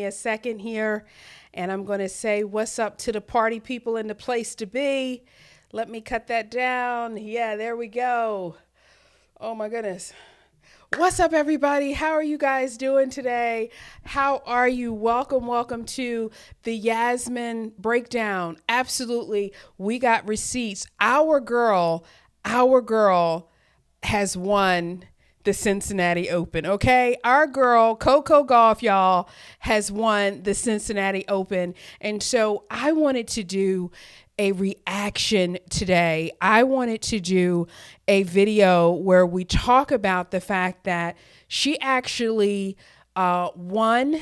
A second here, and I'm going to say what's up to the party people in the place to be. Let me cut that down. Yeah, there we go. Oh my goodness. What's up, everybody? How are you guys doing today? How are you? Welcome to the Yasmin Breakdown. Absolutely. We got receipts. Our girl has won the Cincinnati Open. Okay. Our girl, Coco Gauff, y'all, has won the Cincinnati Open. And so I wanted to do a reaction today. I wanted to do a video where we talk about the fact that she actually won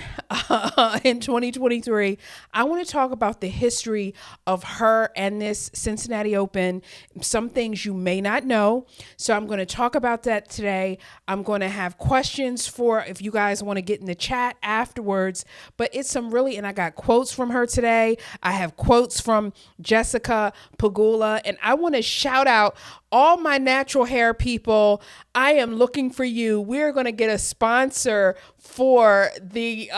in 2023. I want to talk about the history of her and this Cincinnati Open, some things you may not know. So I'm going to talk about that today. I'm going to have questions for if you guys want to get in the chat afterwards, but it's some really, and I got quotes from her today. I have quotes from Jessica Pegula, and I want to shout out all my natural hair people. I am looking for you. We're going to get a sponsor for the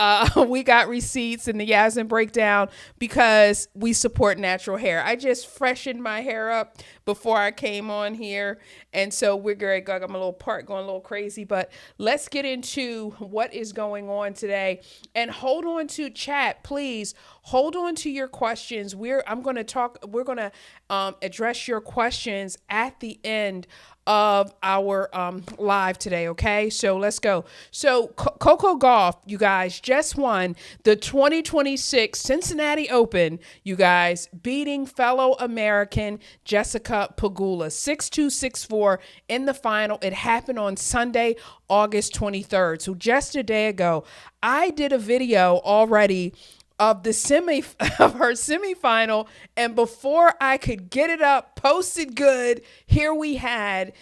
We Got Receipts and the Yasmin Breakdown because we support natural hair. I just freshened my hair up before I came on here. And so we're very good. I'm a little part going a little crazy, but let's get into what is going on today. And hold on to chat, please. Hold on to your questions. We're going to address your questions at the end of our live today. Okay, so let's go. So Coco Gauff, you guys, just won the 2026 Cincinnati Open, you guys, beating fellow American Jessica Pegula 6-2, 6-4 in the final. It happened on Sunday, August 23rd. So just a day ago, I did a video already of the of her semifinal, and before I could get it up, posted good, here we had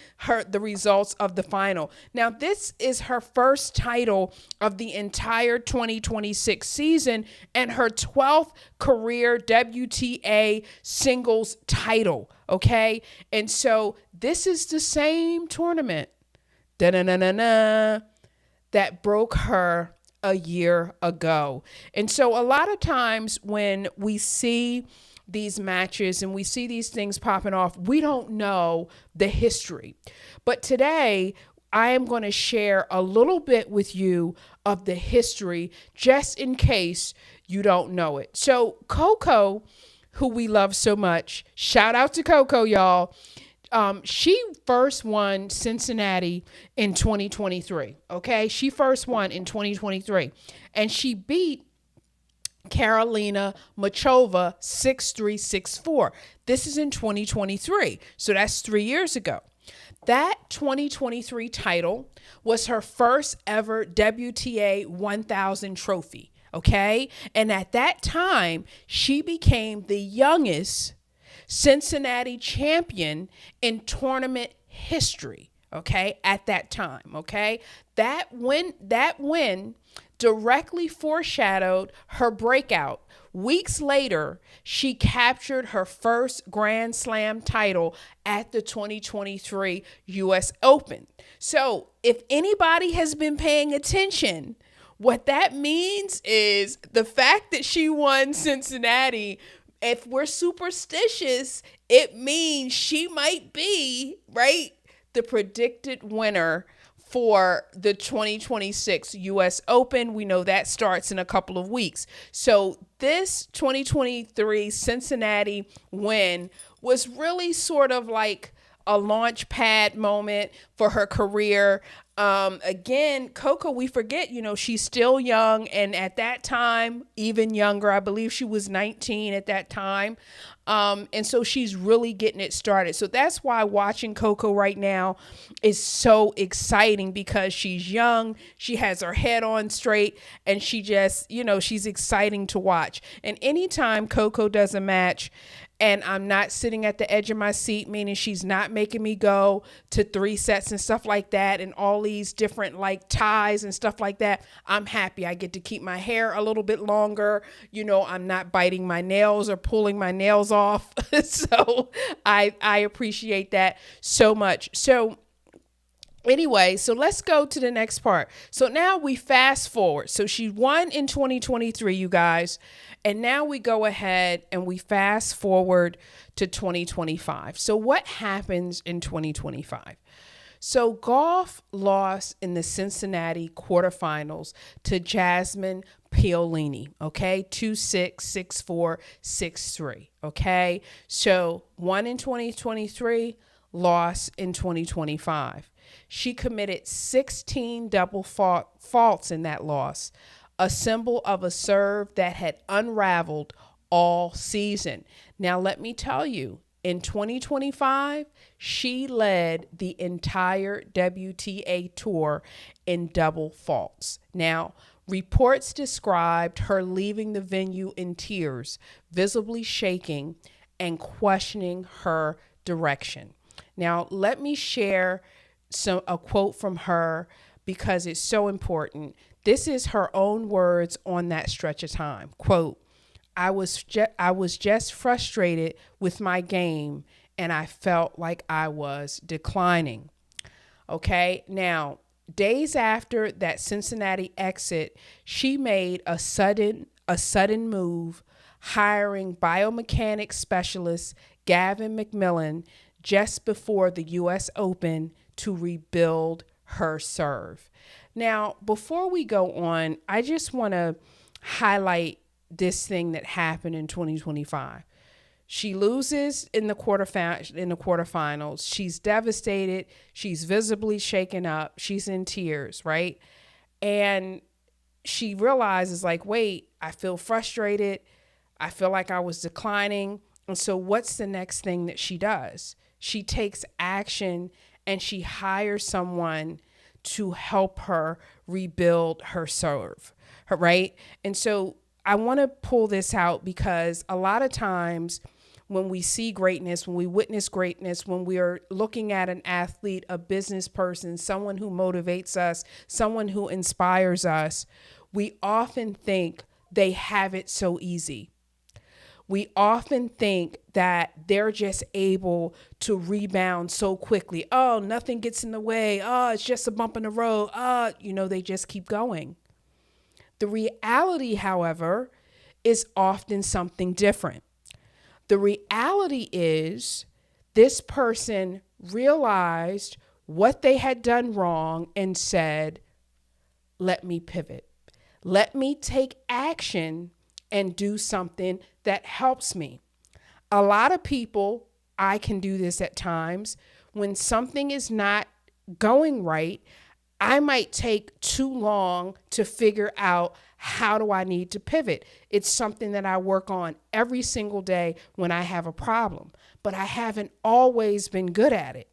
the results of the final. Now, this is her first title of the entire 2026 season and her 12th career WTA singles title, okay? And so this is the same tournament that broke her a year ago. And so a lot of times when we see these matches and we see these things popping off, we don't know the history. But today I am going to share a little bit with you of the history just in case you don't know it. So Coco, who we love so much, shout out to Coco, y'all. She first won Cincinnati in 2023. Okay. She first won in 2023 and she beat Karolina Muchova 6-3, 6-4. This is in 2023. So that's 3 years ago. That 2023 title was her first ever WTA 1000 trophy. Okay. And at that time, she became the youngest Cincinnati champion in tournament history, okay, at that time, okay? That win directly foreshadowed her breakout. Weeks later, she captured her first Grand Slam title at the 2023 U.S. Open. So if anybody has been paying attention, what that means is the fact that she won Cincinnati, if we're superstitious, it means she might be, right, the predicted winner for the 2026 U.S. Open. We know that starts in a couple of weeks. So this 2023 Cincinnati win was really sort of like a launch pad moment for her career. Again, Coco, we forget, she's still young. And at that time, even younger, I believe she was 19 at that time. And so she's really getting it started. So that's why watching Coco right now is so exciting because she's young. She has her head on straight and she just, she's exciting to watch. And anytime Coco does a match, and I'm not sitting at the edge of my seat, meaning she's not making me go to 3 sets and stuff like that and all these different like ties and stuff like that, I'm happy. I get to keep my hair a little bit longer. I'm not biting my nails or pulling my nails off. So I appreciate that so much. So Anyway, so let's go to the next part. So now we fast forward. So she won in 2023, you guys. And now we go ahead and we fast forward to 2025. So what happens in 2025? So Gauff lost in the Cincinnati quarterfinals to Yasmin Paolini, okay? 2-6, 6-4, 6-3, okay? So won in 2023, lost in 2025. She committed 16 double faults in that loss, a symbol of a serve that had unraveled all season. Now, let me tell you, in 2025, she led the entire WTA tour in double faults. Now, reports described her leaving the venue in tears, visibly shaking and questioning her direction. Now, let me share a quote from her because it's so important. This is her own words on that stretch of time. Quote, I was just frustrated with my game and I felt like I was declining. Okay, now days after that Cincinnati exit, she made a sudden move, hiring biomechanics specialist Gavin McMillan just before the U.S. Open to rebuild her serve. Now, before we go on, I just want to highlight this thing that happened in 2025. She loses in the quarterfinals. She's devastated. She's visibly shaken up. She's in tears, right? And she realizes, like, wait, I feel frustrated. I feel like I was declining. And so what's the next thing that she does? She takes action and she hires someone to help her rebuild her serve, right? And so I want to pull this out because a lot of times when we see greatness, when we witness greatness, when we are looking at an athlete, a business person, someone who motivates us, someone who inspires us, we often think they have it so easy. We often think that they're just able to rebound so quickly. Oh, nothing gets in the way. Oh, it's just a bump in the road. They just keep going. The reality, however, is often something different. The reality is this person realized what they had done wrong and said, let me pivot. Let me take action and do something that helps me. A lot of people, I can do this at times, when something is not going right, I might take too long to figure out how do I need to pivot. It's something that I work on every single day when I have a problem, but I haven't always been good at it,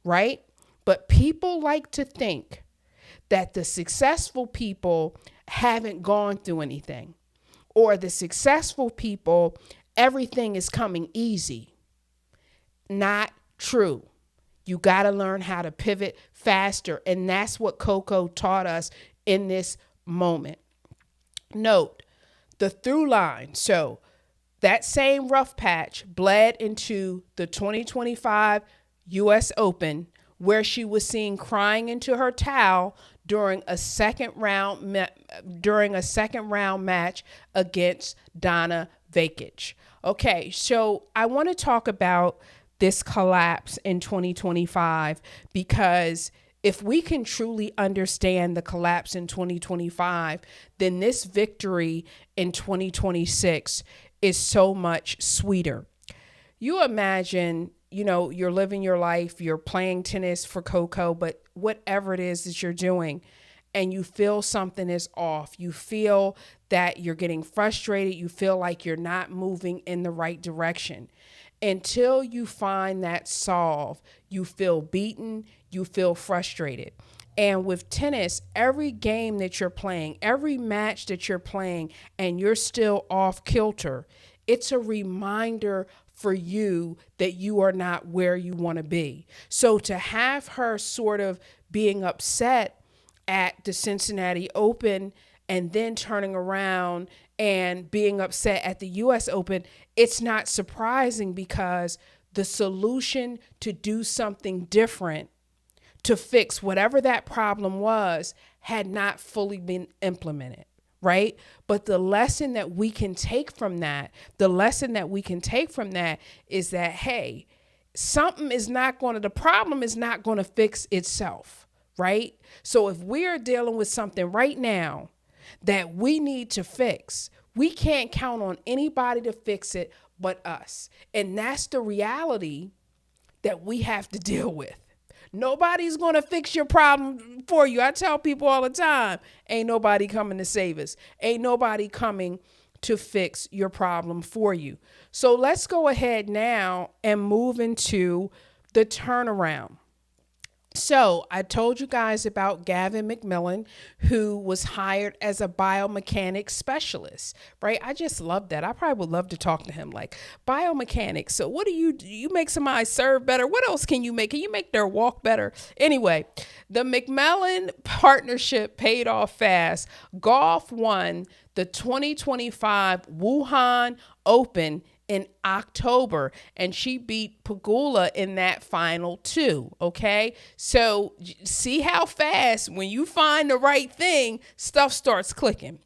right? But people like to think that the successful people haven't gone through anything, or the successful people, everything is coming easy. Not true. You got to learn how to pivot faster. And that's what Coco taught us in this moment. Note the through line. So that same rough patch bled into the 2025 U.S. Open, where she was seen crying into her towel during a second round match against Donna Vekic. Okay, so I want to talk about this collapse in 2025, because if we can truly understand the collapse in 2025, then this victory in 2026 is so much sweeter. You imagine, you're living your life, you're playing tennis for Coco, but whatever it is that you're doing, and you feel something is off. You feel that you're getting frustrated. You feel like you're not moving in the right direction. Until you find that solve, you feel beaten, you feel frustrated. And with tennis, every game that you're playing, every match that you're playing, and you're still off kilter, it's a reminder for you that you are not where you want to be. So to have her sort of being upset at the Cincinnati Open and then turning around and being upset at the U.S. Open, it's not surprising, because the solution to do something different, to fix whatever that problem was had not fully been implemented, right? But the lesson that we can take from that, is that, hey, the problem is not going to fix itself, right? So if we're dealing with something right now that we need to fix, we can't count on anybody to fix it but us. And that's the reality that we have to deal with. Nobody's going to fix your problem for you. I tell people all the time, ain't nobody coming to save us. Ain't nobody coming to fix your problem for you. So let's go ahead now and move into the turnaround. So I told you guys about Gavin McMillan, who was hired as a biomechanics specialist, right? I just love that. I probably would love to talk to him, like, biomechanics. So what do? You make somebody serve better? What else can you make? Can you make their walk better? Anyway, the McMillan partnership paid off fast. Gauff won the 2025 Wuhan Open in October, and she beat Pegula in that final too. Okay, so see how fast, when you find the right thing, stuff starts clicking.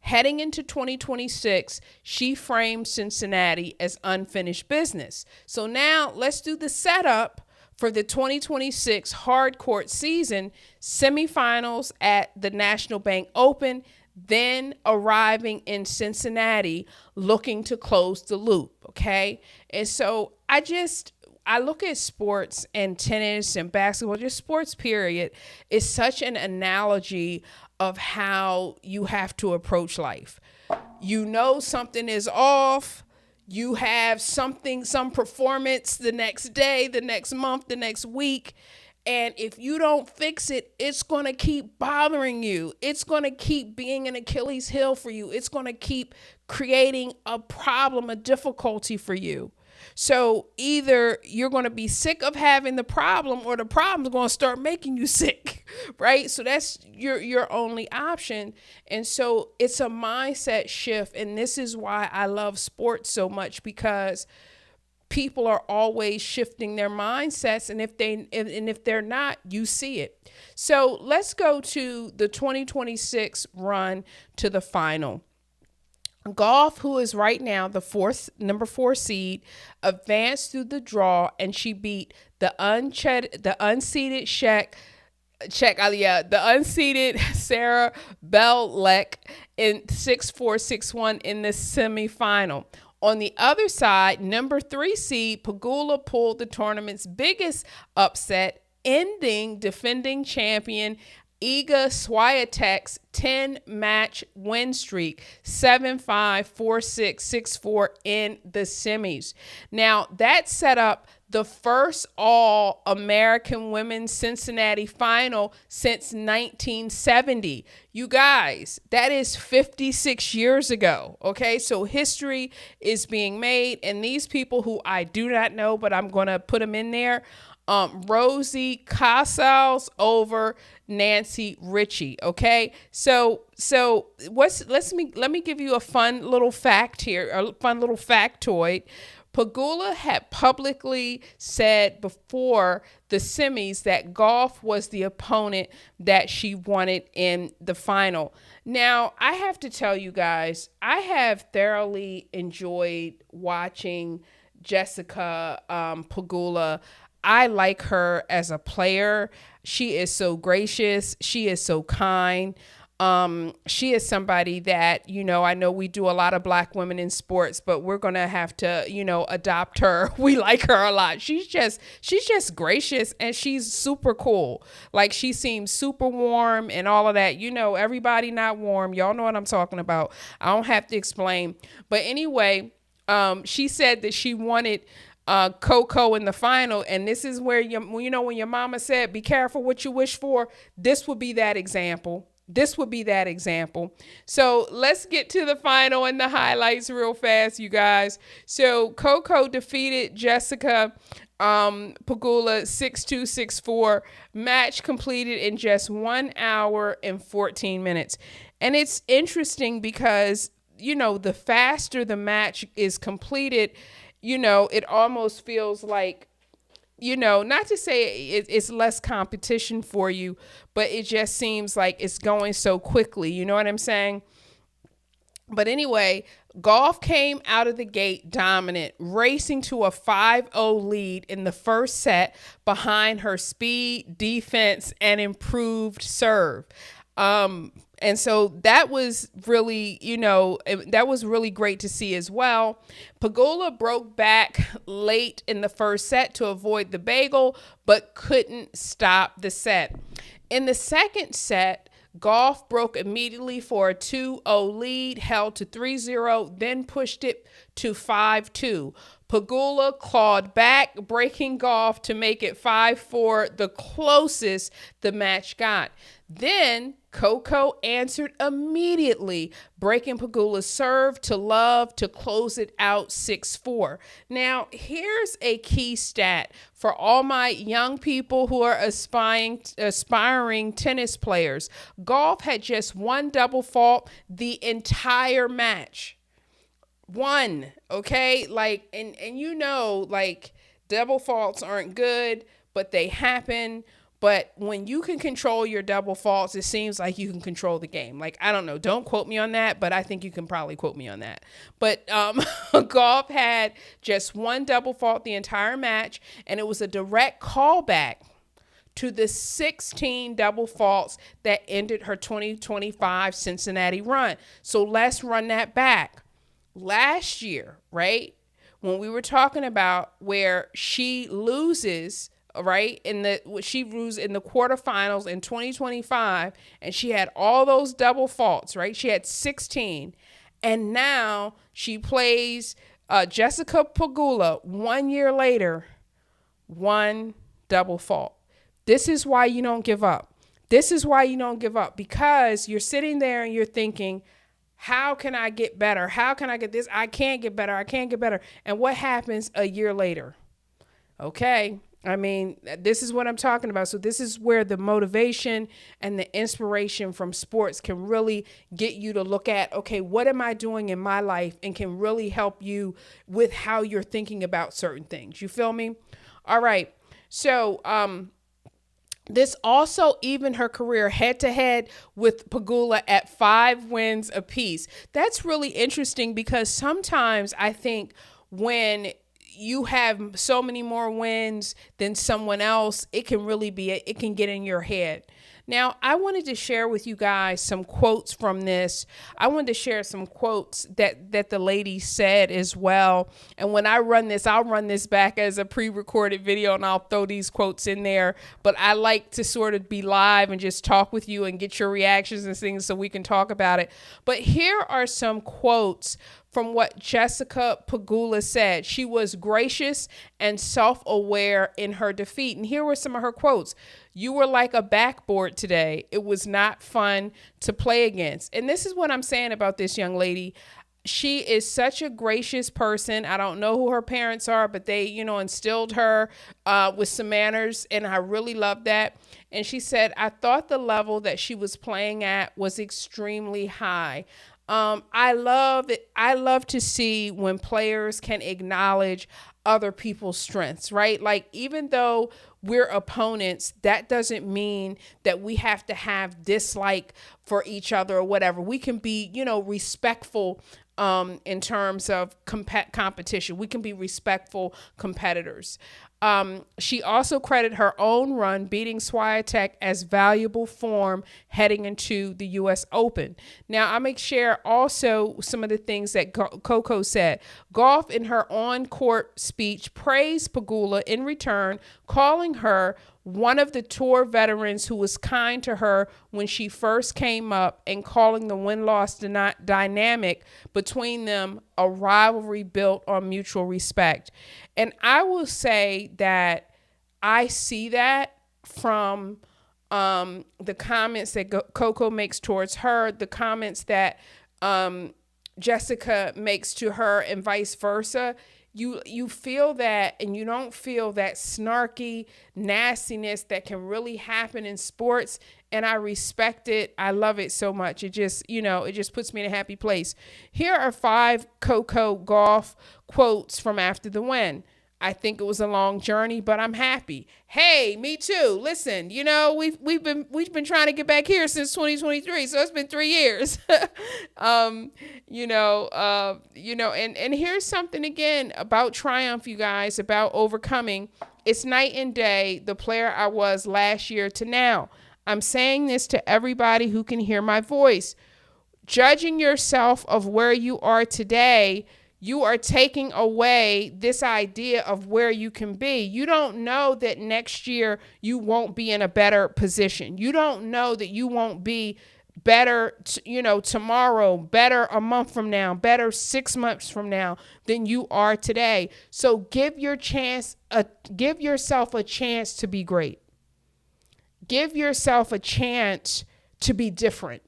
Heading into 2026, she framed Cincinnati as unfinished business. So now let's do the setup for the 2026 hard court season: semifinals at the National Bank Open, then arriving in Cincinnati looking to close the loop, okay? And so I look at sports and tennis and basketball, just sports period, is such an analogy of how you have to approach life. You know something is off. You have some performance the next day, the next month, the next week. And if you don't fix it, it's going to keep bothering you. It's going to keep being an Achilles heel for you. It's going to keep creating a problem, a difficulty for you. So either you're going to be sick of having the problem, or the problem's going to start making you sick, right? So that's your only option. And so it's a mindset shift. And this is why I love sports so much, because people are always shifting their mindsets, and if they're not, you see it. So let's go to the 2026 run to the final. Gauff, who is right now the number 4 seed, advanced through the draw, and she beat the unseeded Sarah Belek in 6-4, 6-1 in the semifinal. On the other side, number 3 seed Pegula pulled the tournament's biggest upset, ending defending champion Iga Swiatek's 10-match win streak, 7-5, 4-6, 6-4 in the semis. Now, that set up the first all-American women's Cincinnati final since 1970. You guys, that is 56 years ago, okay? So history is being made, and these people who I do not know, but I'm going to put them in there, Rosie Casals over Nancy Ritchie. Okay. So let me give you a fun little fact here, a fun little factoid. Pegula had publicly said before the semis that Gauff was the opponent that she wanted in the final. Now, I have to tell you guys, I have thoroughly enjoyed watching Jessica Pegula. I like her as a player. She is so gracious. She is so kind. She is somebody that, I know we do a lot of Black women in sports, but we're going to have to, adopt her. We like her a lot. She's just gracious, and she's super cool. Like, she seems super warm and all of that. Everybody not warm. Y'all know what I'm talking about. I don't have to explain. But anyway, she said that she wanted Coco in the final, and this is where when your mama said be careful what you wish for, this would be that example. So let's get to the final and the highlights real fast, you guys. So Coco defeated Jessica Pegula 6-2, 6-4. Match completed in just 1 hour and 14 minutes. And it's interesting because the faster the match is completed, it almost feels like not to say it's less competition for you, but it just seems like it's going so quickly. You know what I'm saying? But anyway, Gauff came out of the gate dominant, racing to a 5-0 lead in the first set behind her speed, defense, and improved serve. And so that was really, that was really great to see as well. Pegula broke back late in the first set to avoid the bagel, but couldn't stop the set. In the second set, Gauff broke immediately for a 2-0 lead, held to 3-0, then pushed it to 5-2. Pegula clawed back, breaking Gauff to make it 5-4, the closest the match got. Then Coco answered immediately, breaking Pegula's serve to love to close it out 6-4. Now, here's a key stat for all my young people who are aspiring tennis players. Gauff had just one double fault the entire match. One, okay? And double faults aren't good, but they happen. But when you can control your double faults, it seems like you can control the game. I don't know. Don't quote me on that, but I think you can probably quote me on that. But Gauff had just one double fault the entire match, and it was a direct callback to the 16 double faults that ended her 2025 Cincinnati run. So let's run that back. Last year, right, when we were talking about where she loses, right, she loses in the quarterfinals in 2025, and she had all those double faults, right? She had 16, and now she plays Jessica Pegula 1 year later, one double fault. This is why you don't give up. This is why you don't give up, because you're sitting there and you're thinking, how can I get better? How can I get this? I can't get better. I can't get better. And what happens a year later? Okay. I mean, this is what I'm talking about. So this is where the motivation and the inspiration from sports can really get you to look at, okay, what am I doing in my life, and can really help you with how you're thinking about certain things. You feel me? All right. So, this also evened her career head-to-head with Pegula at 5 wins apiece. That's really interesting, because sometimes I think when you have so many more wins than someone else, it can get in your head. Now, I wanted to share with you guys some quotes from this. I wanted to share some quotes that the lady said as well. And when I run this, I'll run this back as a pre-recorded video, and I'll throw these quotes in there. But I like to sort of be live and just talk with you and get your reactions and things so we can talk about it. But here are some quotes from what Jessica Pegula said. She was gracious and self-aware in her defeat. And here were some of her quotes. "You were like a backboard today. It was not fun to play against." And this is what I'm saying about this young lady. She is such a gracious person. I don't know who her parents are, but they, instilled her with some manners, and I really love that. And she said, "I thought the level that she was playing at was extremely high." I love it. I love to see when players can acknowledge other people's strengths, right? Even though we're opponents, that doesn't mean that we have to have dislike for each other or whatever. We can be, respectful in terms of competition. We can be respectful competitors. She also credited her own run beating Swiatek as valuable form heading into the U.S. Open. Now, I'm going to share also some of the things that Coco said. Gauff, in her on-court speech, praised Pegula in return, calling her one of the tour veterans who was kind to her when she first came up, and calling the win-loss dynamic between them a rivalry built on mutual respect. And I will say that I see that from the comments that Coco makes towards her, the comments that Jessica makes to her, and vice versa. You feel that, and you don't feel that snarky nastiness that can really happen in sports. And I respect it. I love it so much. It just puts me in a happy place. Here are 5 Coco Gauff quotes from after the win. I think it was a long journey, but I'm happy. Hey, me too. Listen, we've been trying to get back here since 2023, so it's been 3 years. And here's something again about triumph, you guys, about overcoming. It's night and day, the player I was last year to now. I'm saying this to everybody who can hear my voice. Judging yourself of where you are today, you are taking away this idea of where you can be. You don't know that next year you won't be in a better position. You don't know that you won't be better, tomorrow, better a month from now, better 6 months from now than you are today. So give yourself a chance to be great. Give yourself a chance to be different.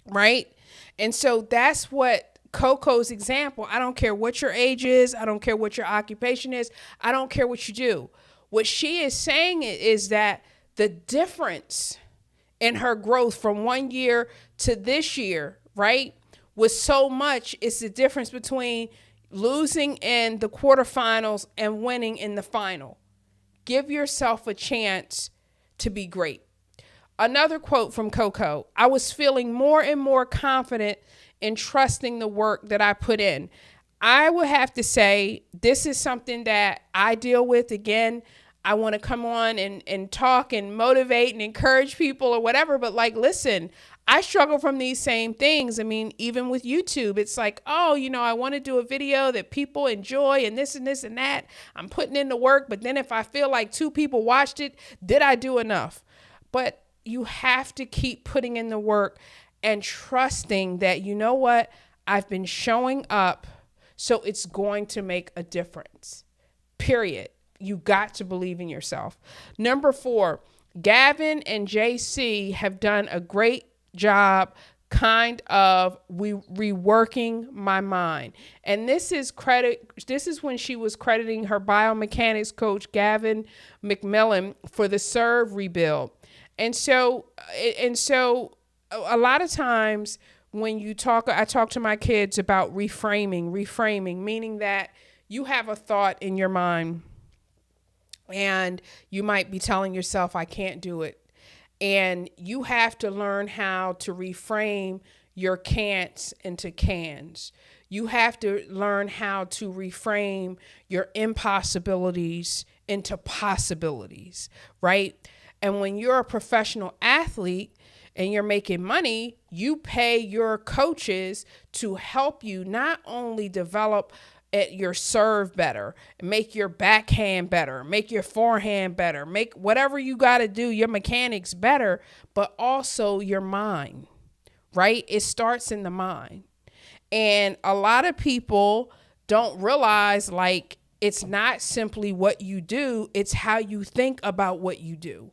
Right? And so that's what Coco's example. I don't care what your age is. I don't care what your occupation is. I don't care what you do. What she is saying is that the difference in her growth from 1 year to this year, right, was so much. It's the difference between losing in the quarterfinals and winning in the final. Give yourself a chance to be great. Another quote from Coco: I was feeling more and more confident in trusting the work that I put in. I would have to say this is something that I deal with. Again, I want to come on and talk and motivate and encourage people or whatever. But listen, I struggle from these same things. I mean, even with YouTube, it's like, I want to do a video that people enjoy and this and this and that. I'm putting in the work. But then if I feel like 2 people watched it, did I do enough? But you have to keep putting in the work and trusting that, you know what, I've been showing up, so it's going to make a difference. Period. You got to believe in yourself. Number 4, Gavin and JC have done a great job kind of reworking my mind. And this is when she was crediting her biomechanics coach, Gavin McMillan, for the serve rebuild. And so a lot of times when I talk to my kids about reframing, meaning that you have a thought in your mind and you might be telling yourself, I can't do it. And you have to learn how to reframe your can'ts into cans. You have to learn how to reframe your impossibilities into possibilities, right? And when you're a professional athlete and you're making money, you pay your coaches to help you not only develop your serve better, make your backhand better, make your forehand better, make whatever you got to do, your mechanics better, but also your mind, right? It starts in the mind. And a lot of people don't realize it's not simply what you do, it's how you think about what you do.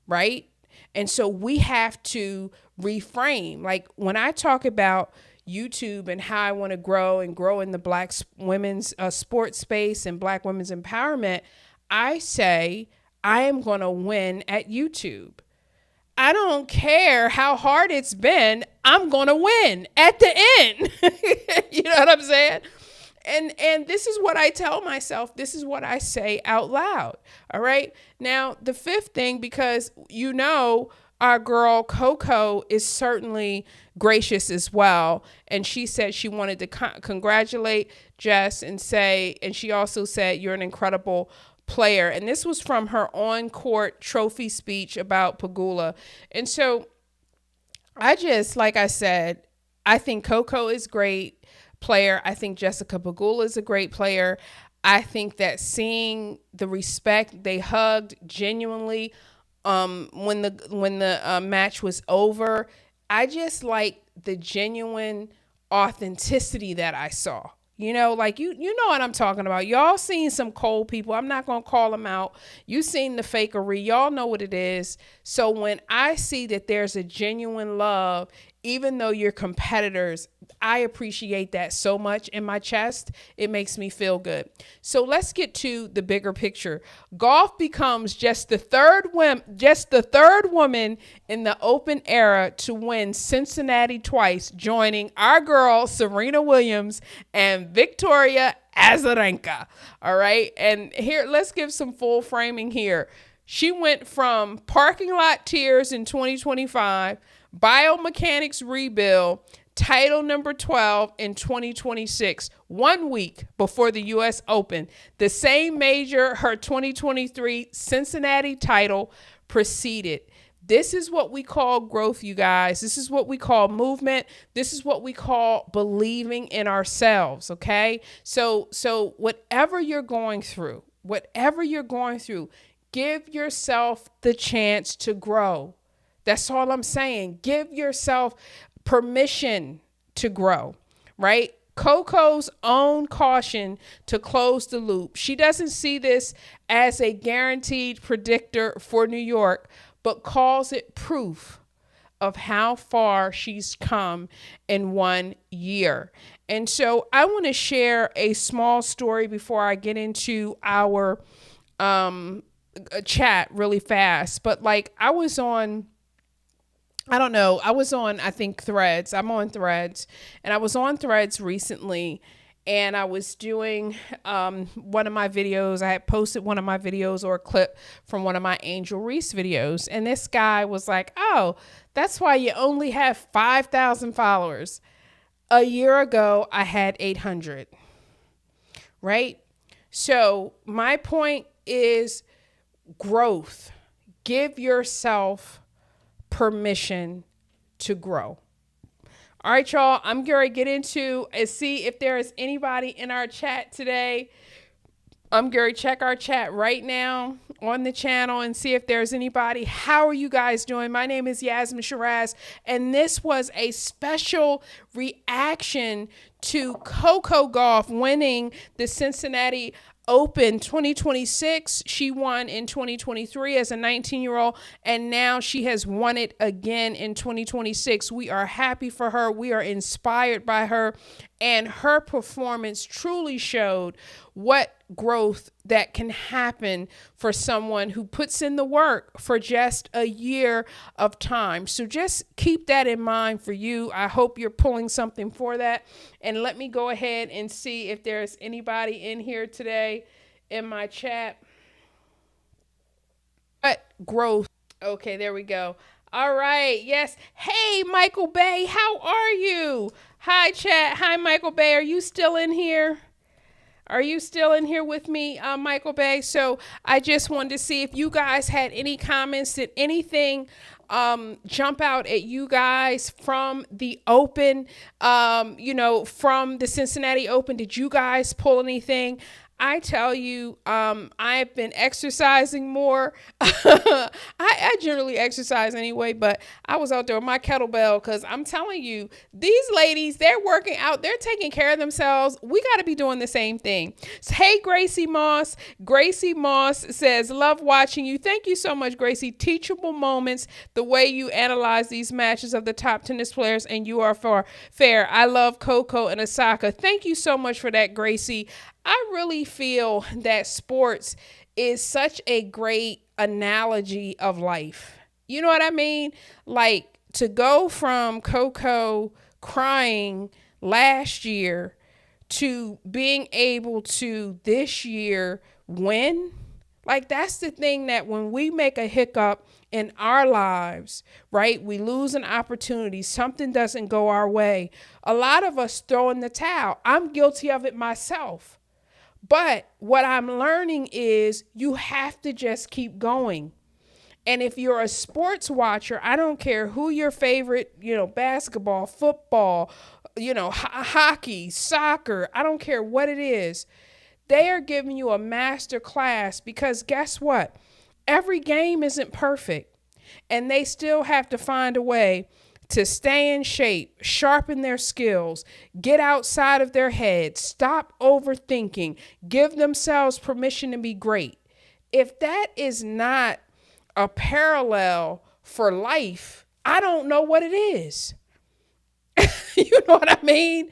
Right? And so we have to reframe. When I talk about YouTube and how I want to grow in the Black women's sports space and Black women's empowerment, I say I am going to win at YouTube. I don't care how hard it's been. I'm going to win at the end. You know what I'm saying? And this is what I tell myself. This is what I say out loud. All right. Now, the 5th thing, because our girl Coco is certainly gracious as well. And she said she wanted to congratulate Jess and she also said, you're an incredible player. And this was from her on-court trophy speech about Pegula. And so like I said, I think Coco is great player. I think Jessica Pegula is a great player. I think that seeing the respect, they hugged genuinely when the match was over. I just like the genuine authenticity that I saw. You know what I'm talking about. Y'all seen some cold people. I'm not going to call them out. You seen the fakery. Y'all know what it is. So when I see that there's a genuine love even though you're competitors, I appreciate that so much in my chest. It makes me feel good. So let's get to the bigger picture. Gauff becomes just the third woman in the Open era to win Cincinnati twice, joining our girl Serena Williams and Victoria Azarenka. All right. And here, let's give some full framing here. She went from parking lot tears in 2025, biomechanics rebuild, title number 12 in 2026, 1 week before the U.S. Open, the same major her 2023 Cincinnati title preceded. This is what we call growth, you guys. This is what we call movement. This is what we call believing in ourselves, okay? So whatever you're going through, give yourself the chance to grow. That's all I'm saying. Give yourself permission to grow, right? Coco's own caution to close the loop. She doesn't see this as a guaranteed predictor for New York, but calls it proof of how far she's come in 1 year. And so I want to share a small story before I get into our chat really fast. But like I was on, I think Threads. I'm on Threads, and I was on Threads recently, and I was doing one of my videos. I had posted one of my videos or a clip from one of my Angel Reese videos. And this guy was like, oh, that's why you only have 5,000 followers. A year ago, I had 800, right? So my point is growth. Give yourself permission to grow. All right, y'all, I'm going to get into and see if there is anybody in our chat today. I'm going to check our chat right now on the channel and see if there's anybody. How are you guys doing? My name is Yasmin Shiraz, and this was a special reaction to Coco Gauff winning the Cincinnati Open 2026. She won in 2023 as a 19-year-old, and now she has won it again in 2026. We are happy for her. We are inspired by her, and her performance truly showed what growth that can happen for someone who puts in the work for just a year of time. So just keep that in mind for you. I hope you're pulling something for that. And let me go ahead and see if there's anybody in here today in my chat. What growth? Okay, there we go. All right. Yes. Hey, Michael Bay, how are you? Hi, chat. Hi, Michael Bay. Are you still in here? Are you still in here with me, Michael Bay? So I just wanted to see if you guys had any comments. Did anything jump out at you guys from the Open, from the Cincinnati Open? Did you guys pull anything? I tell you, I've been exercising more. I generally exercise anyway, but I was out there with my kettlebell because I'm telling you, these ladies, they're working out. They're taking care of themselves. We got to be doing the same thing. So, hey, Gracie Moss. Gracie Moss says, love watching you. Thank you so much, Gracie. Teachable moments, the way you analyze these matches of the top tennis players, and you are fair. I love Coco and Osaka. Thank you so much for that, Gracie. I really feel that sports is such a great analogy of life. You know what I mean? Like to go from Coco crying last year to being able to this year win. Like that's the thing, that when we make a hiccup in our lives, right? We lose an opportunity. Something doesn't go our way. A lot of us throw in the towel. I'm guilty of it myself. But what I'm learning is you have to just keep going. And if you're a sports watcher, I don't care who your favorite, basketball, football, hockey, soccer, I don't care what it is. They are giving you a master class because guess what? Every game isn't perfect, and they still have to find a way to stay in shape, sharpen their skills, get outside of their heads, stop overthinking, give themselves permission to be great. If that is not a parallel for life, I don't know what it is. You know what I mean?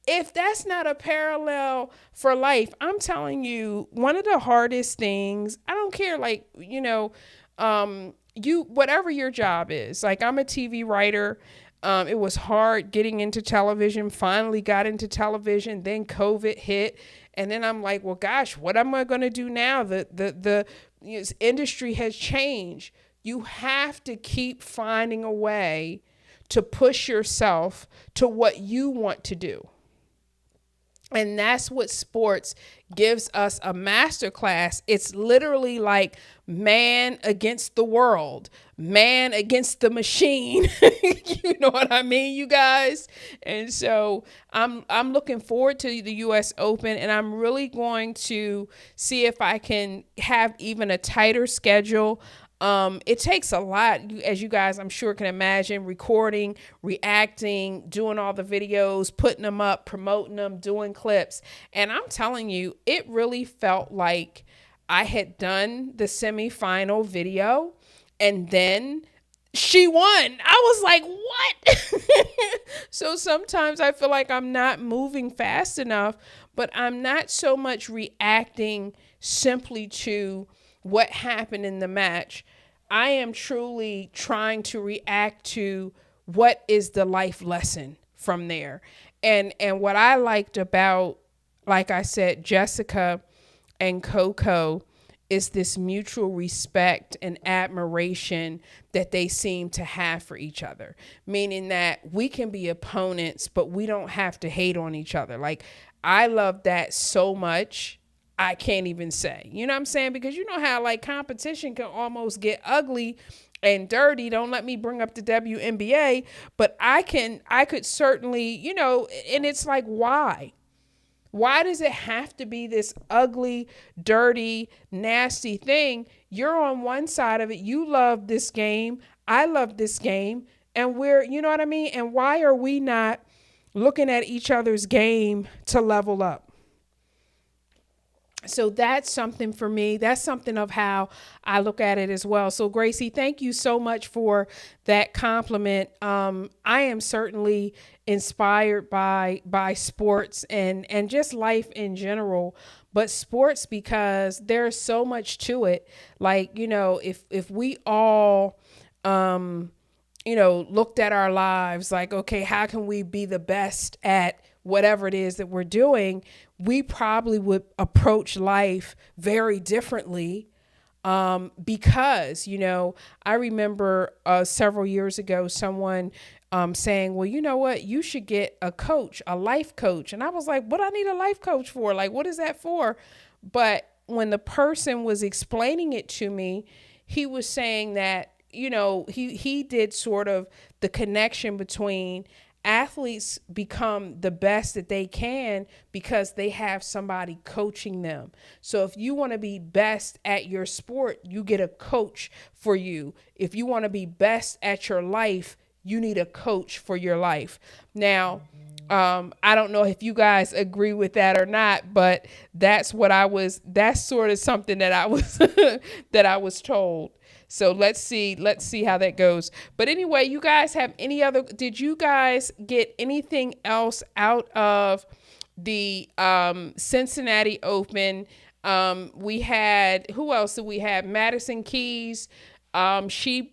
If that's not a parallel for life, I'm telling you, one of the hardest things, I don't care, like, you, whatever your job is, like, I'm a TV writer. It was hard getting into television, finally got into television, then COVID hit. And then I'm like, well, gosh, what am I going to do now? The industry has changed. You have to keep finding a way to push yourself to what you want to do. And that's what sports gives us a masterclass. It's literally like man against the world, man against the machine. You know what I mean, you guys? And so I'm looking forward to the U.S. Open, and I'm really going to see if I can have even a tighter schedule. It takes a lot, as you guys, I'm sure, can imagine, recording, reacting, doing all the videos, putting them up, promoting them, doing clips. And I'm telling you, it really felt like I had done the semifinal video and then she won. I was like, what? So sometimes I feel like I'm not moving fast enough, but I'm not so much reacting simply to what happened in the match. I am truly trying to react to what is the life lesson from there. And what I liked about, like I said, Jessica and Coco is this mutual respect and admiration that they seem to have for each other, meaning that we can be opponents, but we don't have to hate on each other. Like, I love that so much. I can't even say, you know what I'm saying? Because you know how like competition can almost get ugly and dirty. Don't let me bring up the WNBA, but I could certainly, and it's like, why? Why does it have to be this ugly, dirty, nasty thing? You're on one side of it. You love this game. I love this game. And you know what I mean? And why are we not looking at each other's game to level up? So that's something for me. That's something of how I look at it as well. So Gracie, thank you so much for that compliment. I am certainly inspired by sports and just life in general, but sports because there's so much to it. Like, if we all, looked at our lives like, okay, how can we be the best at whatever it is that we're doing, we probably would approach life very differently. Because, I remember several years ago, someone saying, well, you know what, you should get a coach, a life coach. And I was like, what do I need a life coach for? Like, what is that for? But when the person was explaining it to me, he was saying that, he did sort of the connection between athletes become the best that they can because they have somebody coaching them. So if you want to be best at your sport, you get a coach for you. If you want to be best at your life, you need a coach for your life. Now, I don't know if you guys agree with that or not, but that's sort of something that I was, that I was told. So let's see how that goes. But anyway, you guys did you guys get anything else out of the Cincinnati Open? We had, who else did we have? Madison Keys. She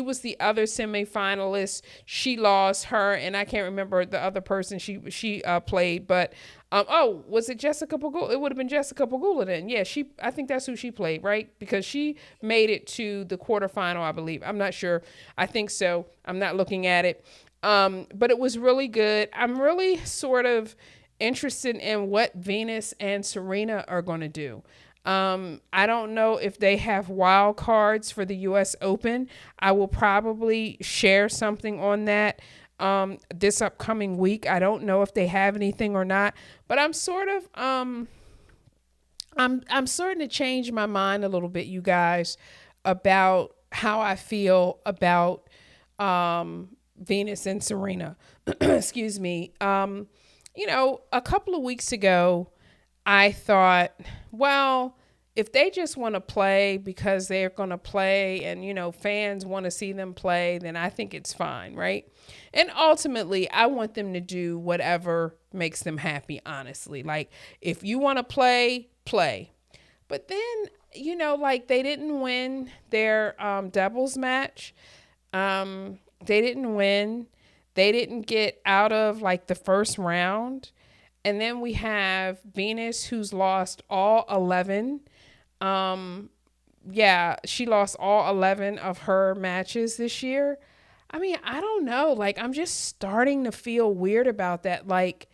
was the other semifinalist. She lost her, and I can't remember the other person she played, but was it Jessica Pegula? It would have been Jessica Pegula then. Yeah, I think that's who she played, right? Because she made it to the quarterfinal, I believe. I'm not sure. I think so. I'm not looking at it. But it was really good. I'm really sort of interested in what Venus and Serena are going to do. I don't know if they have wild cards for the U.S. Open. I will probably share something on that this upcoming week. I don't know if they have anything or not, but I'm sort of I'm starting to change my mind a little bit, you guys, about how I feel about Venus and Serena. Excuse me. A couple of weeks ago, I thought, well, if they just want to play because they're going to play and, fans want to see them play, then I think it's fine, right? And ultimately, I want them to do whatever makes them happy, honestly. Like, if you want to play, play. But then, like, they didn't win their doubles match. They didn't win. They didn't get out of, like, the first round. And then we have Venus, who's lost all 11. She lost all 11 of her matches this year. I mean, I don't know. Like, I'm just starting to feel weird about that. Like,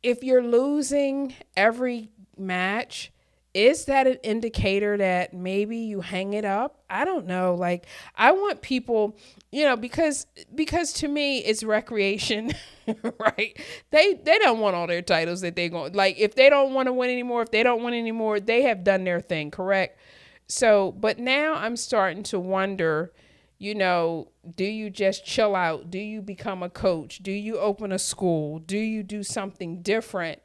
if you're losing every match, is that an indicator that maybe you hang it up? I don't know. Like, I want people, because to me it's recreation, right? They don't want all their titles that they going, like, if they don't want to win anymore, if they don't win anymore, they have done their thing, correct? So, but now I'm starting to wonder, do you just chill out? Do you become a coach? Do you open a school? Do you do something different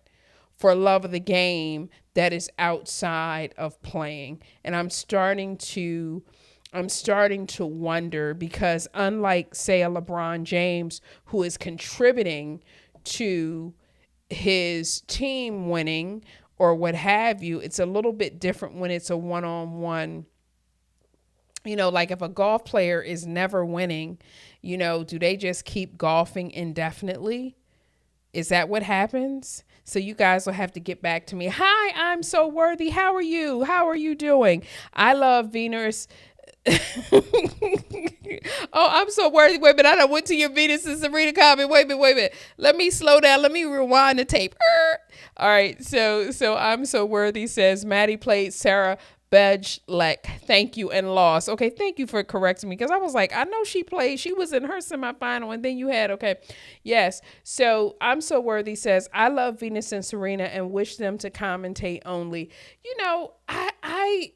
for love of the game that is outside of playing? And I'm starting to wonder, because unlike, say, a LeBron James, who is contributing to his team winning or what have you, it's a little bit different when it's a one-on-one. Like, if a golf player is never winning, do they just keep golfing indefinitely? Is that what happens? So you guys will have to get back to me. Hi, I'm so worthy. How are you? How are you doing? I love Venus. Oh, I'm so worthy. Wait a minute. I done went to your Venus and Serena comment. Wait a minute. Let me slow down. Let me rewind the tape. All right. So I'm so worthy says Maddie played Sarah Bejlek. Thank you, and lost. Okay, thank you for correcting me, because I was like, I know she played. She was in her semifinal, and then you had, okay. Yes. So I'm so worthy says, I love Venus and Serena and wish them to commentate only. I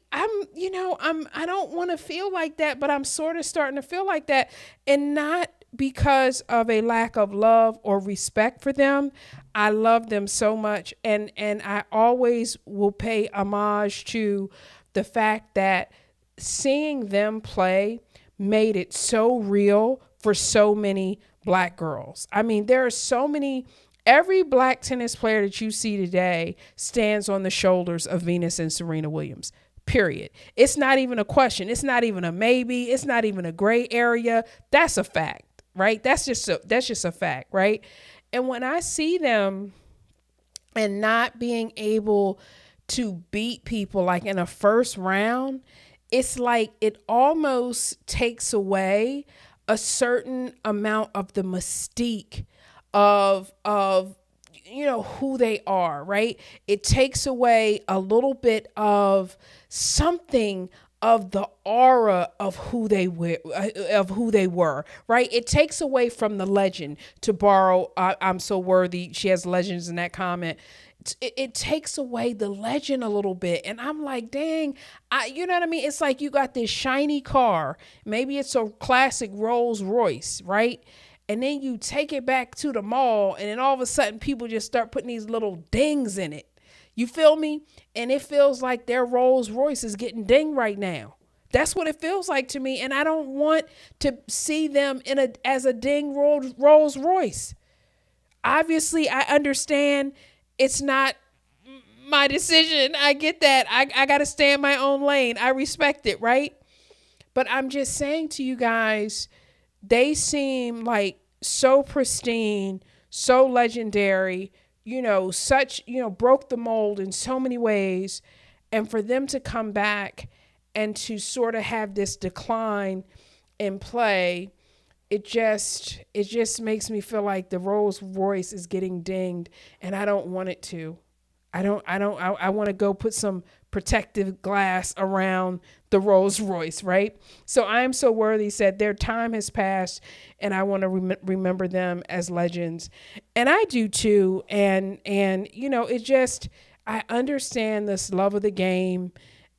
don't want to feel like that, but I'm sort of starting to feel like that, and not because of a lack of love or respect for them. I love them so much, and I always will pay homage to the fact that seeing them play made it so real for so many Black girls. I mean, there are so many. Every Black tennis player that you see today stands on the shoulders of Venus and Serena Williams. Period. It's not even a question. It's not even a maybe. It's not even a gray area. That's a fact, right? That's just a fact, right? And when I see them and not being able to beat people like in a first round, it's like it almost takes away a certain amount of the mystique of who they are, right? It takes away a little bit of something of the aura of who they were, right? It takes away from the legend, to borrow I'm so worthy. She has legends in that comment. It takes away the legend a little bit. And I'm like, dang, you know what I mean? It's like you got this shiny car. Maybe it's a classic Rolls Royce, right? And then you take it back to the mall, and then all of a sudden people just start putting these little dings in it. You feel me? And it feels like their Rolls Royce is getting dinged right now. That's what it feels like to me. And I don't want to see them as a ding Rolls Royce. Obviously, I understand it's not my decision. I get that. I got to stay in my own lane. I respect it, right? But I'm just saying to you guys, they seem like so pristine, so legendary, broke the mold in so many ways. And for them to come back and to sort of have this decline in play, it just makes me feel like the Rolls Royce is getting dinged, and I don't want it to. I want to go put some protective glass around the Rolls Royce, right? So I am so worthy said their time has passed, and I want to remember them as legends. And I do too. And I understand this love of the game,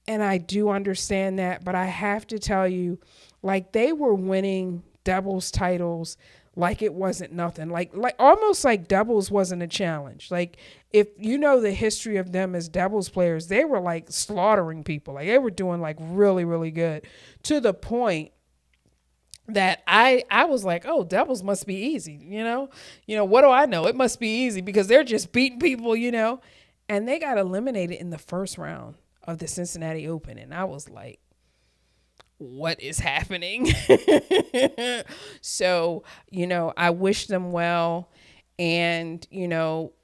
and I do understand that, but I have to tell you, like, they were winning doubles titles like it wasn't nothing. Like almost like doubles wasn't a challenge. Like if you know the history of them as doubles players, they were like slaughtering people. Like they were doing like really, really good to the point that I was like, oh, doubles must be easy, what do I know? It must be easy because they're just beating people. And they got eliminated in the first round of the Cincinnati Open. And I was like, what is happening? So, I wish them well. And,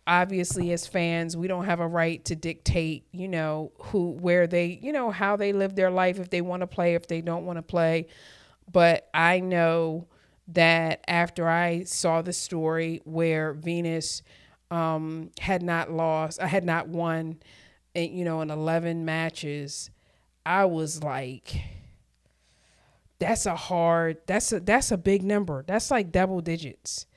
obviously as fans, we don't have a right to dictate, where they, how they live their life, if they want to play, if they don't want to play. But I know that after I saw the story where Venus had not won, in 11 matches, I was like, that's a big number. That's like double digits.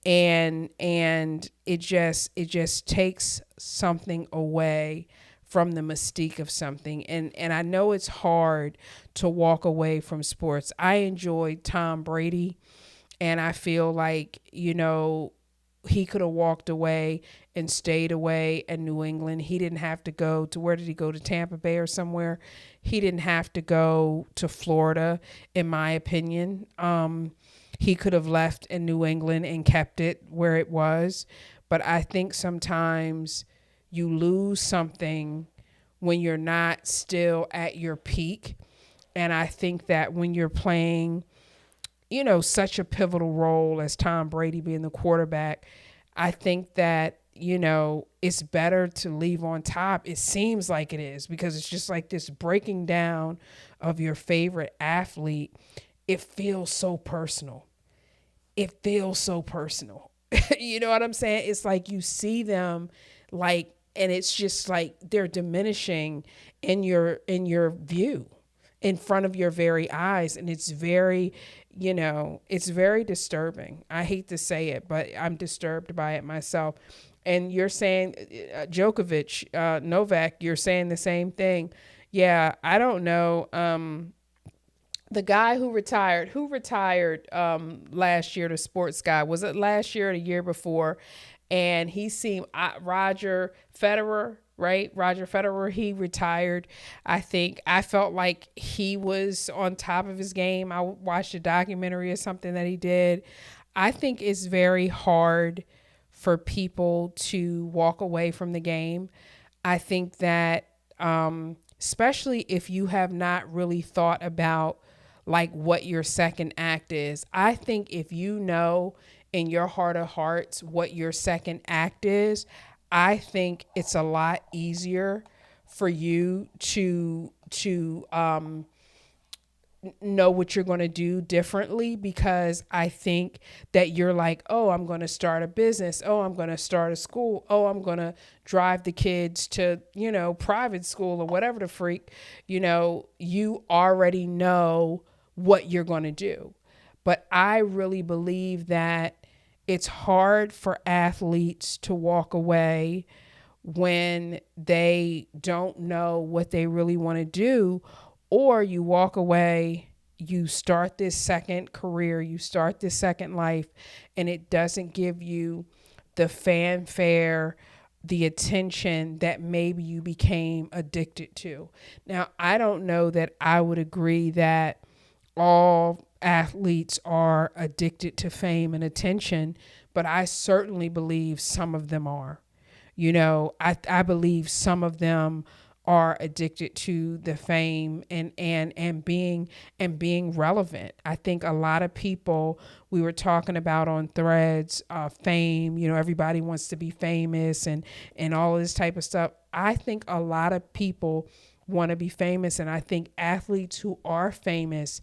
And it just takes something away from the mystique of something. And I know it's hard to walk away from sports. I enjoyed Tom Brady, and I feel like, he could have walked away and stayed away in New England. He didn't have to go to, where did he go, to Tampa Bay or somewhere? He didn't have to go to Florida, in my opinion. He could have left in New England and kept it where it was. But I think sometimes you lose something when you're not still at your peak. And I think that when you're playing, such a pivotal role as Tom Brady being the quarterback, I think that, it's better to leave on top. It seems like it is, because it's just like this breaking down of your favorite athlete. It feels so personal. You know what I'm saying? It's like you see them like, and it's just like they're diminishing in your view, in front of your very eyes. And it's very, it's very disturbing. I hate to say it, but I'm disturbed by it myself. And you're saying Djokovic, Novak, you're saying the same thing. Yeah, I don't know. The guy who retired last year, the sports guy, was it last year or the year before? And he seemed, Roger Federer, right? Roger Federer, he retired. I felt like he was on top of his game. I watched a documentary or something that he did. I think it's very hard for people to walk away from the game. I think that, especially if you have not really thought about like what your second act is. I think if you know in your heart of hearts what your second act is, I think it's a lot easier for you to know what you're going to do differently, because I think that you're like, oh, I'm going to start a business. Oh, I'm going to start a school. Oh, I'm going to drive the kids to, private school or whatever the freak, you already know what you're going to do. But I really believe that it's hard for athletes to walk away when they don't know what they really want to do, or you walk away, you start this second career, you start this second life, and it doesn't give you the fanfare, the attention that maybe you became addicted to. Now, I don't know that I would agree that all athletes are addicted to fame and attention, but I certainly believe some of them are. I believe some of them are addicted to the fame and being relevant. I think a lot of people, we were talking about on Threads, fame, everybody wants to be famous and all this type of stuff. I think a lot of people want to be famous, and I think athletes who are famous,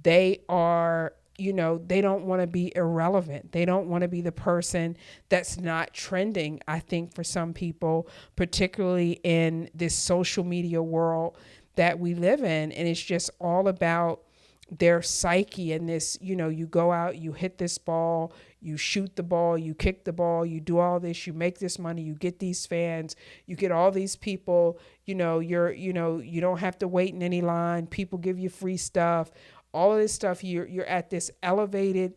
they are, they don't want to be irrelevant. They don't want to be the person that's not trending. I think for some people, particularly in this social media world that we live in, and it's just all about their psyche and this, you go out, you hit this ball, you shoot the ball, you kick the ball, you do all this, you make this money, you get these fans, you get all these people, you don't have to wait in any line. People give you free stuff. All of this stuff, you're at this elevated,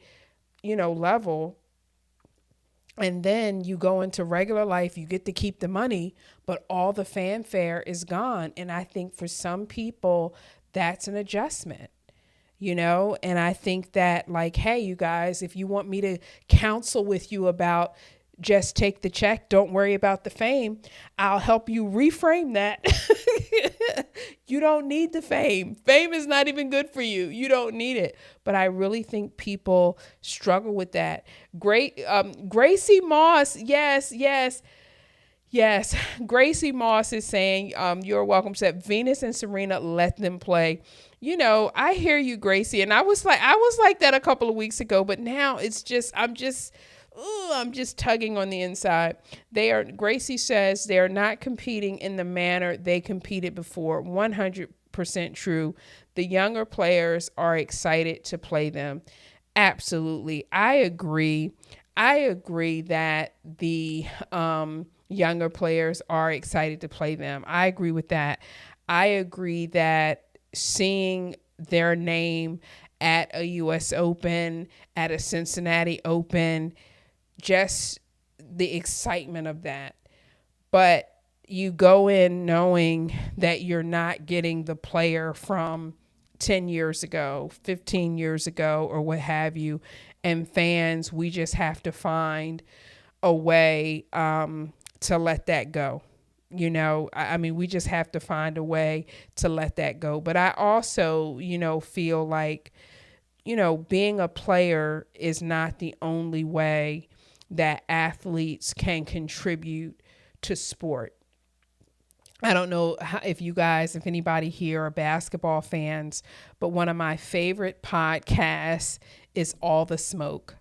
level. And then you go into regular life, you get to keep the money, but all the fanfare is gone. And I think for some people, that's an adjustment, and I think that, like, hey, you guys, if you want me to counsel with you about just take the check, don't worry about the fame, I'll help you reframe that. You don't need the fame. Fame is not even good for you. You don't need it. But I really think people struggle with that. Great. Gracie Moss. Yes. Gracie Moss is saying, you're welcome. Said Venus and Serena, let them play. I hear you, Gracie. And I was like that a couple of weeks ago, but now it's just, I'm just tugging on the inside. Gracie says they are not competing in the manner they competed before. 100% true. The younger players are excited to play them. Absolutely. I agree that the younger players are excited to play them. I agree with that. I agree that seeing their name at a U.S. Open, at a Cincinnati Open, just the excitement of that. But you go in knowing that you're not getting the player from 10 years ago, 15 years ago, or what have you. And fans, we just have to find a way to let that go. We just have to find a way to let that go. But I also, feel like, being a player is not the only way that athletes can contribute to sport. I don't know if anybody here are basketball fans, but one of my favorite podcasts is All the Smoke.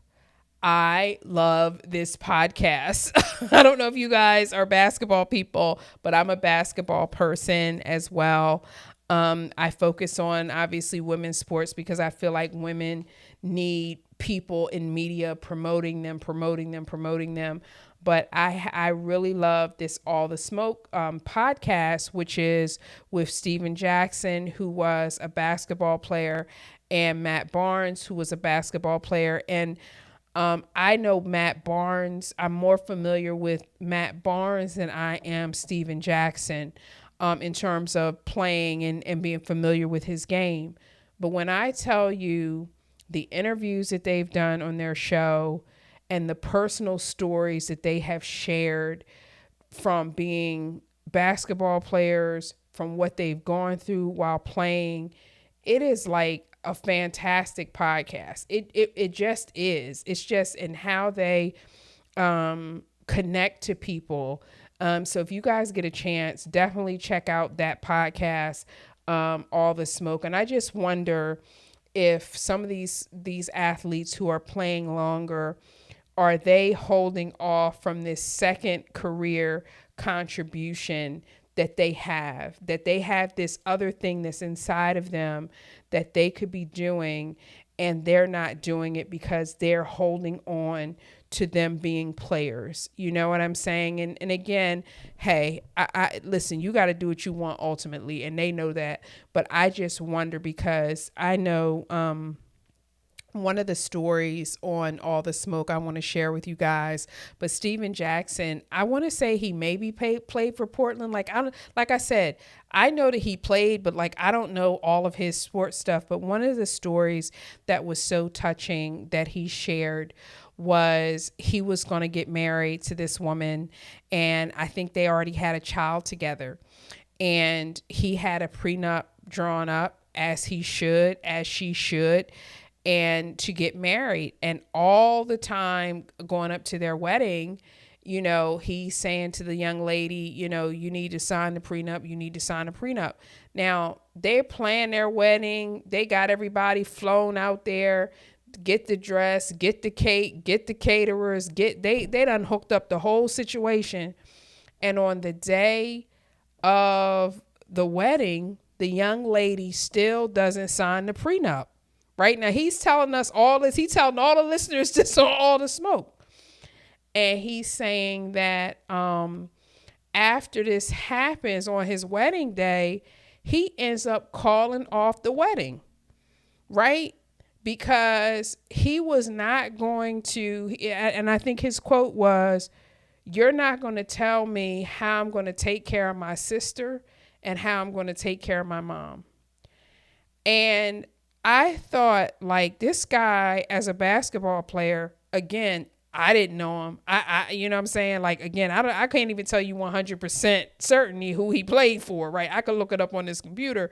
I love this podcast. I don't know if you guys are basketball people, but I'm a basketball person as well. I focus on, obviously, women's sports because I feel like women need people in media promoting them. But I really love this All the Smoke podcast, which is with Steven Jackson, who was a basketball player, and Matt Barnes, who was a basketball player. And I know Matt Barnes. I'm more familiar with Matt Barnes than I am Steven Jackson in terms of playing and being familiar with his game. But when I tell you the interviews that they've done on their show and the personal stories that they have shared from being basketball players, from what they've gone through while playing, it is like a fantastic podcast. It just is. It's just in how they connect to people. So if you guys get a chance, definitely check out that podcast, All the Smoke. And I just wonder if some of these athletes who are playing longer, are they holding off from this second career contribution that they have this other thing that's inside of them that they could be doing, and they're not doing it because they're holding on to them being players. You know what I'm saying? And again, hey, I listen, you got to do what you want ultimately, and they know that. But I just wonder, because I know one of the stories on All the Smoke I want to share with you guys, but Steven Jackson, I want to say he maybe played for Portland. Like I said, I know that he played, but like, I don't know all of his sports stuff. But one of the stories that was so touching that he shared was he was going to get married to this woman, and I think they already had a child together, and he had a prenup drawn up, as she should, and to get married. And all the time going up to their wedding, he's saying to the young lady, you need to sign the prenup. Now, they're planning their wedding. They got everybody flown out there, get the dress, get the cake, get the caterers, they done hooked up the whole situation. And on the day of the wedding, the young lady still doesn't sign the prenup. Right now, he's telling us all this. He's telling all the listeners this on All the Smoke. And he's saying that after this happens on his wedding day, he ends up calling off the wedding, right? because he was not going to, and I think his quote was, "You're not going to tell me how I'm going to take care of my sister and how I'm going to take care of my mom." And I thought, like, this guy as a basketball player, again, I didn't know him. You know what I'm saying? Like, again, I can't even tell you 100% certainty who he played for, right? I could look it up on this computer.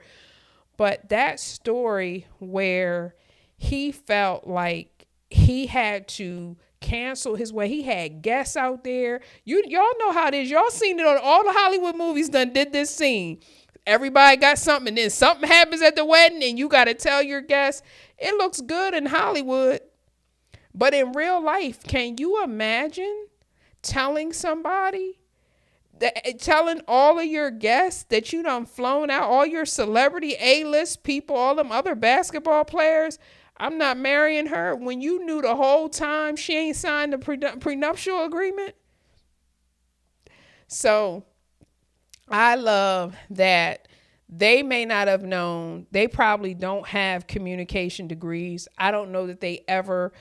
But that story where he felt like he had to cancel his way. He had guests out there. Y'all know how it is. Y'all seen it on all the Hollywood movies did this scene. Everybody got something, and then something happens at the wedding, and you got to tell your guests. It looks good in Hollywood. But in real life, can you imagine telling somebody, telling all of your guests that you done flown out, all your celebrity A-list people, all them other basketball players, I'm not marrying her, when you knew the whole time she ain't signed the prenuptial agreement? So I love that they may not have known. They probably don't have communication degrees. I don't know that they ever,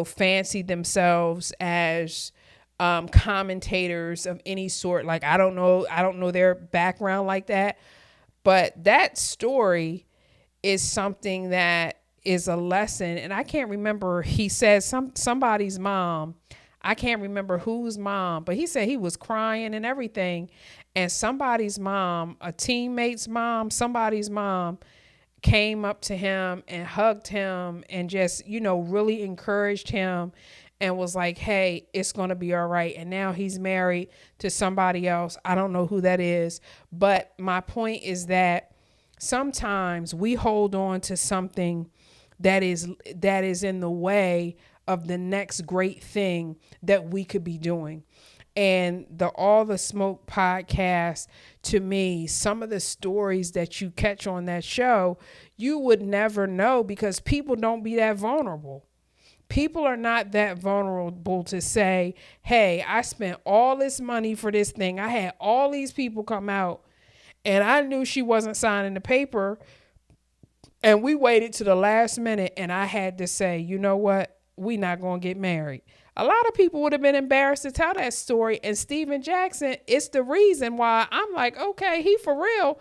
fancied themselves as commentators of any sort. Like, I don't know their background like that. But that story is something that is a lesson. And I can't remember, he says somebody's mom, I can't remember whose mom, but he said he was crying and everything. And somebody's mom, a teammate's mom, somebody's mom came up to him and hugged him and just, really encouraged him and was like, hey, it's going to be all right. And now he's married to somebody else. I don't know who that is. But my point is that sometimes we hold on to something that is in the way of the next great thing that we could be doing. And the All the Smoke podcast, to me, some of the stories that you catch on that show, you would never know, because people don't be that vulnerable. People are not that vulnerable to say, hey, I spent all this money for this thing. I had all these people come out and I knew she wasn't signing the paper. And we waited to the last minute and I had to say, you know what? We're not going to get married. A lot of people would have been embarrassed to tell that story. And Steven Jackson, it's the reason why I'm like, okay, he for real.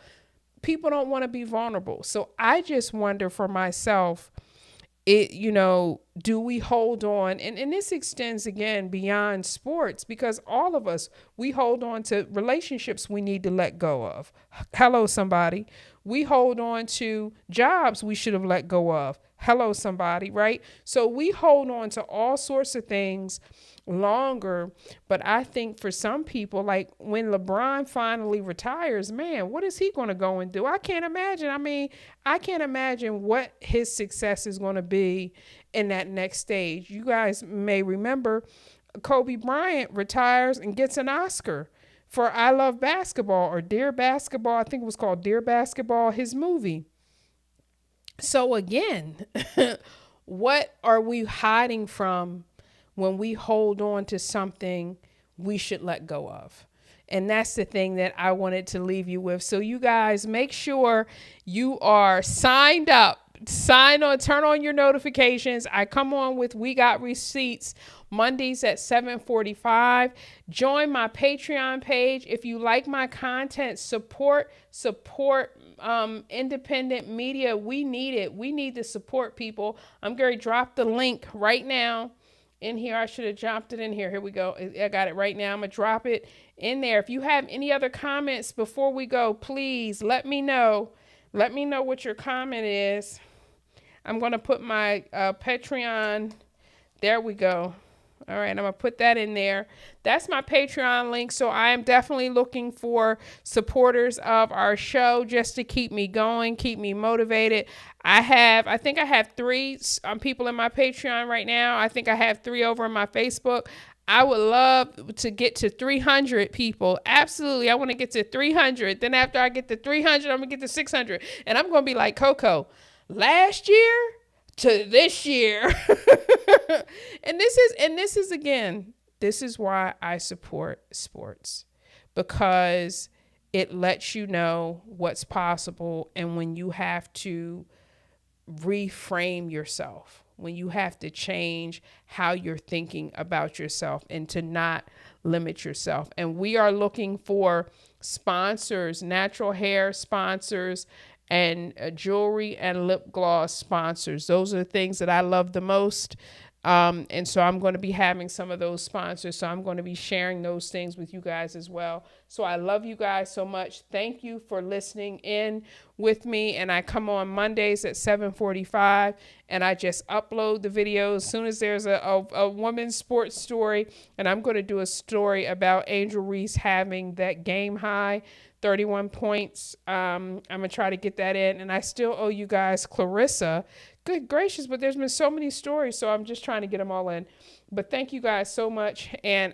People don't want to be vulnerable. So I just wonder for myself, do we hold on? And this extends again beyond sports, because all of us, we hold on to relationships we need to let go of. Hello, somebody. We hold on to jobs we should have let go of. Hello, somebody, right? So we hold on to all sorts of things longer. But I think for some people, like when LeBron finally retires, man, what is he going to go and do? I can't imagine. I can't imagine what his success is going to be in that next stage. You guys may remember Kobe Bryant retires and gets an Oscar for I Love Basketball, or Dear Basketball. I think it was called Dear Basketball, his movie. So again, what are we hiding from when we hold on to something we should let go of? And that's the thing that I wanted to leave you with. So you guys, make sure you are signed up. Sign on, turn on your notifications. I come on with We Got Receipts Mondays at 7:45. Join my Patreon page. If you like my content, support independent media. We need it. We need to support people. I'm going to drop the link right now in here. I should have dropped it in here. Here we go. I got it right now. I'm going to drop it in there. If you have any other comments before we go, please let me know. Let me know what your comment is. I'm going to put my Patreon. There we go. All right, I'm going to put that in there. That's my Patreon link. So I am definitely looking for supporters of our show just to keep me going, keep me motivated. I think I have 3 people in my Patreon right now. I think I have 3 over in my Facebook. I would love to get to 300 people. Absolutely. I want to get to 300. Then after I get to 300, I'm going to get to 600. And I'm going to be like Coco, last year to this year. And this is again, this is why I support sports, because it lets you know what's possible. And when you have to reframe yourself, when you have to change how you're thinking about yourself and to not limit yourself. And we are looking for sponsors, natural hair sponsors, and jewelry and lip gloss sponsors. Those are the things that I love the most. And so I'm going to be having some of those sponsors. So I'm going to be sharing those things with you guys as well. So I love you guys so much. Thank you for listening in with me. And I come on Mondays at 7:45 and I just upload the videos as soon as there's a women's sports story. And I'm going to do a story about Angel Reese having that game high 31 points. I'm going to try to get that in. And I still owe you guys Clarissa. Good gracious, but there's been so many stories, so I'm just trying to get them all in. But thank you guys so much, and